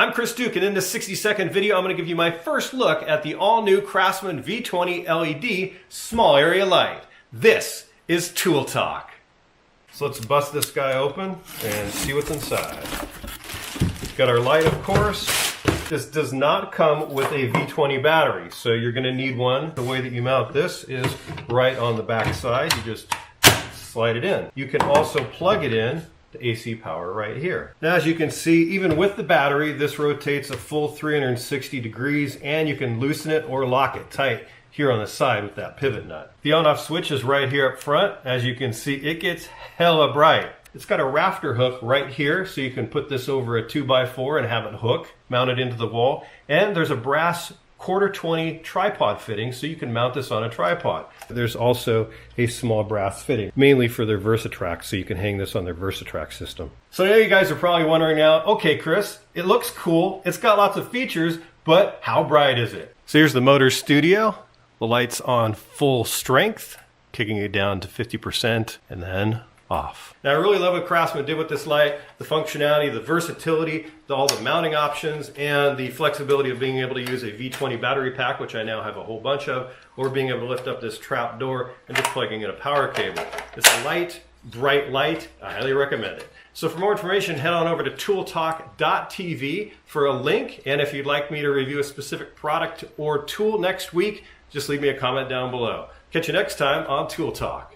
I'm Chris Duke, and in this 60-second video, I'm going to give you my first look at the all-new Craftsman V20 LED small area light. This is Tool Talk. So let's bust this guy open and see what's inside. It's got our light, of course. This does not come with a V20 battery, so you're going to need one. The way that you mount this is right on the back side. You just slide it in. You can also plug it in to AC power right here. Now, as you can see, even with the battery, this rotates a full 360 degrees, and you can loosen it or lock it tight here on the side with that pivot nut. The on-off switch is right here up front. As you can see, it gets hella bright. It's got a rafter hook right here, so you can put this over a 2x4 and have it hook mounted into the wall. And there's a brass 1/4-20 tripod fitting, so you can mount this on a tripod. There's also a small brass fitting, mainly for their Versatility, so you can hang this on their Versatility system. So I know you guys are probably wondering now, okay Chris, it looks cool, it's got lots of features, but how bright is it? So here's the motor studio. The light's on full strength, kicking it down to 50%, and then off. Now I really love what Craftsman did with this light, the functionality, the versatility, all the mounting options, and the flexibility of being able to use a V20 battery pack, which I now have a whole bunch of, or being able to lift up this trap door and just plugging in a power cable. It's a light, bright light. I highly recommend it. So for more information, head on over to tooltalk.tv for a link, and if you'd like me to review a specific product or tool next week, just leave me a comment down below. Catch you next time on Tool Talk.